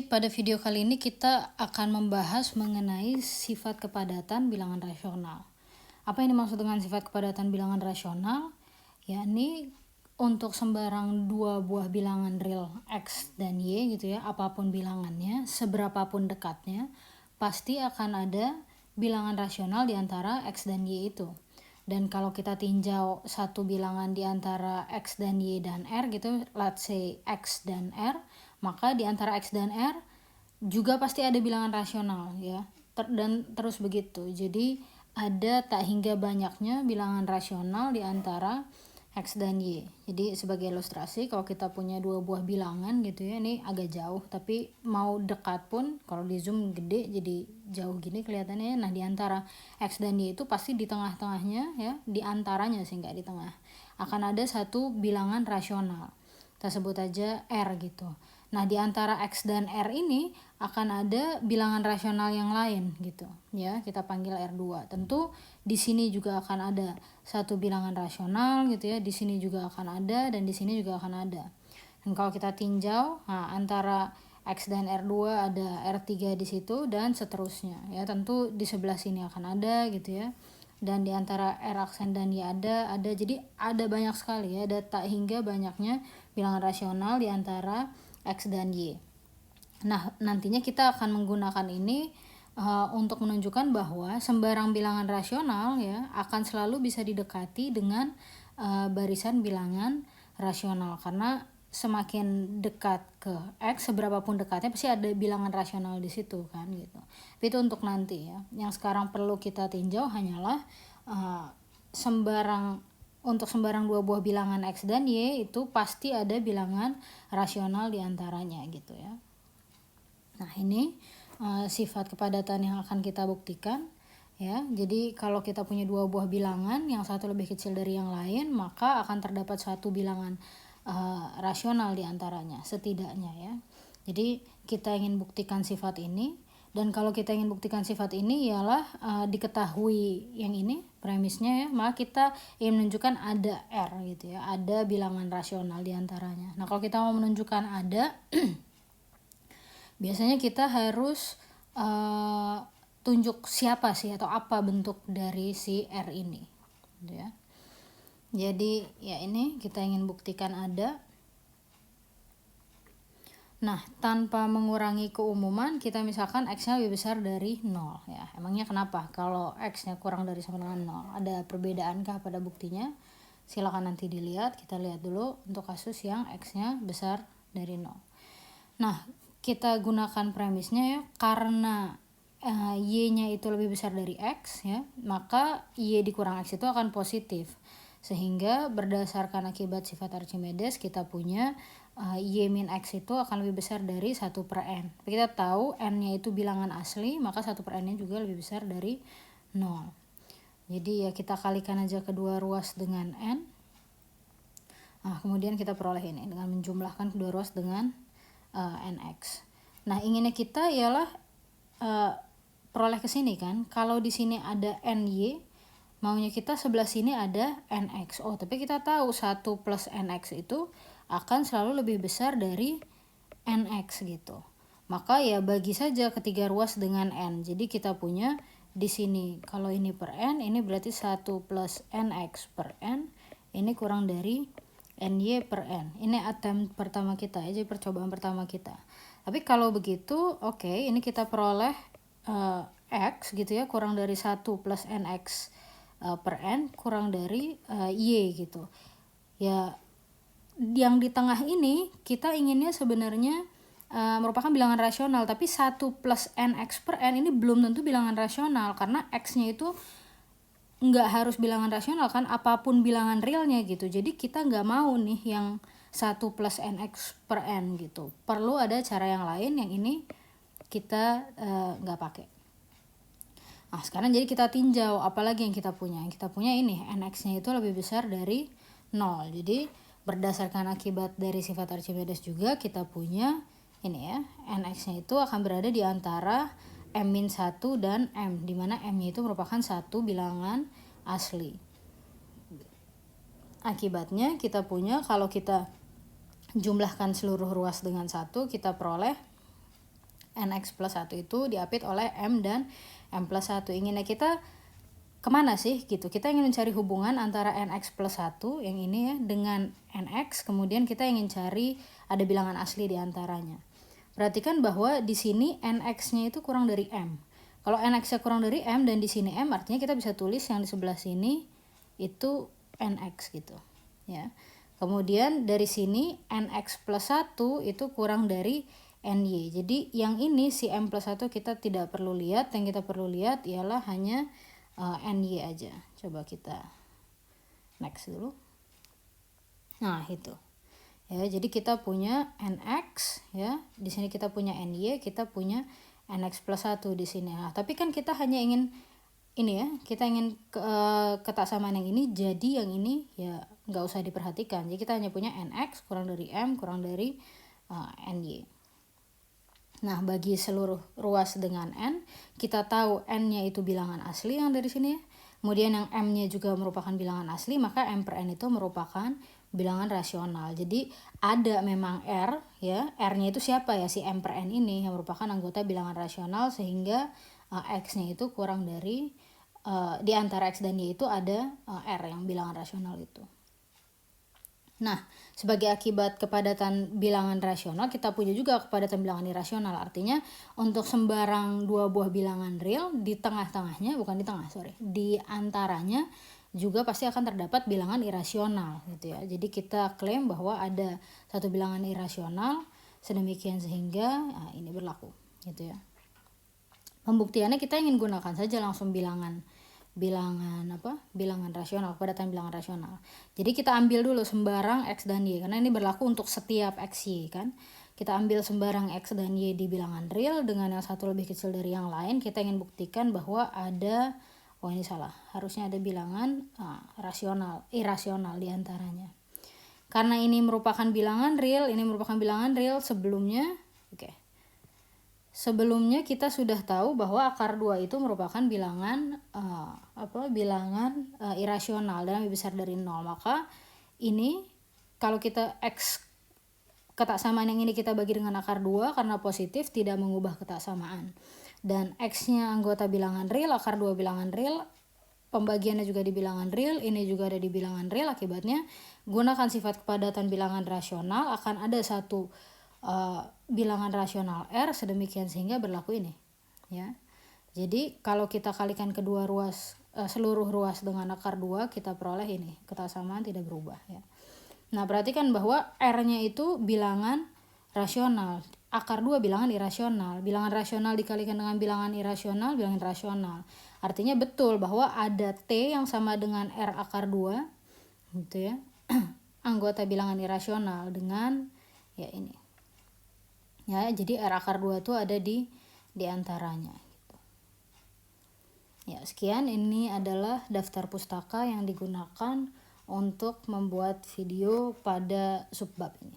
Pada video kali ini kita akan membahas mengenai sifat kepadatan bilangan rasional. Apa yang dimaksud dengan sifat kepadatan bilangan rasional? Yakni untuk sembarang dua buah bilangan real X dan Y gitu ya, apapun bilangannya, seberapapun dekatnya, pasti akan ada bilangan rasional di antara X dan Y itu. Dan kalau kita tinjau satu bilangan di antara X dan Y dan R gitu, let's say X dan R, maka di antara X dan R juga pasti ada bilangan rasional ya. Dan terus begitu. Jadi ada tak hingga banyaknya bilangan rasional di antara X dan Y. Jadi sebagai ilustrasi, kalau kita punya dua buah bilangan gitu ya, ini agak jauh tapi mau dekat pun kalau di zoom gede jadi jauh gini kelihatannya. Nah, di antara X dan Y itu pasti di tengah-tengahnya ya, di antaranya sih, nggak di tengah, akan ada satu bilangan rasional. Kita sebut aja R gitu. Nah, di antara X dan R ini akan ada bilangan rasional yang lain gitu ya, kita panggil R2. Tentu di sini juga akan ada satu bilangan rasional gitu ya, di sini juga akan ada, dan di sini juga akan ada. Dan kalau kita tinjau, nah, antara X dan R2 ada R3 di situ dan seterusnya ya, tentu di sebelah sini akan ada gitu ya. Dan di antara R aksen dan Y ada, jadi ada banyak sekali ya, ada tak hingga banyaknya bilangan rasional di antara X dan Y. Nah, nantinya kita akan menggunakan ini untuk menunjukkan bahwa sembarang bilangan rasional ya akan selalu bisa didekati dengan barisan bilangan rasional, karena semakin dekat ke X, seberapapun dekatnya pasti ada bilangan rasional di situ kan gitu. Tapi itu untuk nanti ya. Yang sekarang perlu kita tinjau hanyalah untuk sembarang dua buah bilangan X dan Y itu pasti ada bilangan rasional di antaranya gitu ya. Nah, ini sifat kepadatan yang akan kita buktikan ya. Jadi kalau kita punya dua buah bilangan, yang satu lebih kecil dari yang lain, maka akan terdapat suatu bilangan rasional di antaranya setidaknya ya. Jadi kita ingin buktikan sifat ini, dan kalau kita ingin buktikan sifat ini ialah diketahui yang ini premisnya ya, maka kita ingin menunjukkan ada R gitu ya, ada bilangan rasional di antaranya. Nah, kalau kita mau menunjukkan ada biasanya kita harus tunjuk siapa sih atau apa bentuk dari si R ini gitu ya. Jadi ya, ini kita ingin buktikan ada. Nah, tanpa mengurangi keumuman, kita misalkan X-nya lebih besar dari 0 ya. Emangnya kenapa kalau X-nya kurang dari sama dengan 0? Ada perbedaankah pada buktinya? Silakan nanti dilihat. Kita lihat dulu untuk kasus yang X-nya besar dari 0. Nah, kita gunakan premisnya ya, karena Y-nya itu lebih besar dari X ya, maka Y dikurang X itu akan positif. Sehingga berdasarkan akibat sifat Archimedes, kita punya Y min X itu akan lebih besar dari 1/n. Kita tahu N-nya itu bilangan asli, maka 1/n-nya juga lebih besar dari 0. Jadi ya, kita kalikan aja kedua ruas dengan N. Nah, kemudian kita peroleh ini dengan menjumlahkan kedua ruas dengan NX. Nah, inginnya kita ialah peroleh ke sini kan. Kalau di sini ada NY, maunya kita sebelah sini ada NX. Oh, tapi kita tahu 1 plus NX itu akan selalu lebih besar dari NX gitu. Maka ya bagi saja ketiga ruas dengan N. Jadi kita punya di sini, kalau ini per N, ini berarti 1 plus NX per N. Ini kurang dari NY per N. Ini attempt pertama kita ya, jadi percobaan pertama kita. Tapi kalau begitu, oke, ini kita peroleh X gitu ya, kurang dari 1 plus NX per N, kurang dari Y gitu. Ya, yang di tengah ini kita inginnya sebenarnya merupakan bilangan rasional, tapi 1 plus NX per N ini belum tentu bilangan rasional, karena X-nya itu nggak harus bilangan rasional kan, apapun bilangan realnya gitu. Jadi kita nggak mau nih yang 1 plus NX per N gitu. Perlu ada cara yang lain, yang ini kita nggak pakai. Nah, sekarang jadi kita tinjau apalagi yang kita punya. Yang kita punya ini, NX-nya itu lebih besar dari 0. Jadi berdasarkan akibat dari sifat Archimedes juga kita punya ini ya, NX-nya itu akan berada di antara M-1 dan M, di mana M-nya itu merupakan satu bilangan asli. Akibatnya kita punya, kalau kita jumlahkan seluruh ruas dengan 1, kita peroleh nx plus 1 itu diapit oleh m dan m plus 1. Inginnya kita kemana sih gitu? Kita ingin mencari hubungan antara nx plus 1 yang ini ya dengan nx, kemudian kita ingin cari ada bilangan asli di antaranya. Perhatikan bahwa di sini nx-nya itu kurang dari m. Kalau nx-nya kurang dari m dan di sini m, artinya kita bisa tulis yang di sebelah sini itu nx gitu ya. Kemudian dari sini nx plus 1 itu kurang dari ny. Jadi yang ini si m plus 1 kita tidak perlu lihat, yang kita perlu lihat ialah hanya ny aja. Coba kita next dulu. Nah, itu. Ya, jadi kita punya nx ya. Di sini kita punya ny, kita punya nx plus 1 di sini. Nah, tapi kan kita hanya ingin ini ya, kita ingin ketaksamaan yang ini, jadi yang ini ya nggak usah diperhatikan. Jadi kita hanya punya nx kurang dari m kurang dari ny. Nah, bagi seluruh ruas dengan n, kita tahu n-nya itu bilangan asli yang dari sini ya. Kemudian yang m-nya juga merupakan bilangan asli, maka m per n itu merupakan bilangan rasional. Jadi ada memang r ya, r-nya itu siapa ya, si m per n ini yang merupakan anggota bilangan rasional, sehingga x-nya itu kurang dari di antara x dan y itu ada r yang bilangan rasional itu. Nah, sebagai akibat kepadatan bilangan rasional, kita punya juga kepadatan bilangan irasional. Artinya untuk sembarang dua buah bilangan real, di tengah-tengahnya, bukan di tengah, di antaranya juga pasti akan terdapat bilangan irasional gitu ya. Jadi kita klaim bahwa ada satu bilangan irasional sedemikian sehingga ini berlaku gitu ya. Pembuktiannya kita ingin gunakan saja langsung bilangan rasional, kepadatan bilangan rasional. Jadi kita ambil dulu sembarang x dan y, karena ini berlaku untuk setiap x, y kan. Kita ambil sembarang x dan y di bilangan real dengan yang satu lebih kecil dari yang lain. Kita ingin buktikan bahwa ada, ini salah, harusnya ada bilangan irasional di antaranya. Karena ini merupakan bilangan real, sebelumnya kita sudah tahu bahwa akar 2 itu merupakan bilangan irasional dan lebih besar dari 0. Maka ini kalau kita x ketaksamaan yang ini kita bagi dengan akar 2 karena positif tidak mengubah ketaksamaan. Dan x-nya anggota bilangan real, akar 2 bilangan real, pembagiannya juga di bilangan real, ini juga ada di bilangan real. Akibatnya gunakan sifat kepadatan bilangan rasional, akan ada satu bilangan rasional R sedemikian sehingga berlaku ini ya. Jadi kalau kita kalikan kedua ruas seluruh ruas dengan akar 2, kita peroleh ini, ketaksamaan tidak berubah ya. Nah, perhatikan bahwa R-nya itu bilangan rasional, akar 2 bilangan irasional. Bilangan rasional dikalikan dengan bilangan irasional, bilangan rasional. Artinya betul bahwa ada T yang sama dengan R akar 2 gitu ya. Anggota bilangan irasional dengan ya ini. Ya, jadi R akar 2 itu ada di antaranya gitu. Ya, sekian, ini adalah daftar pustaka yang digunakan untuk membuat video pada subbab ini.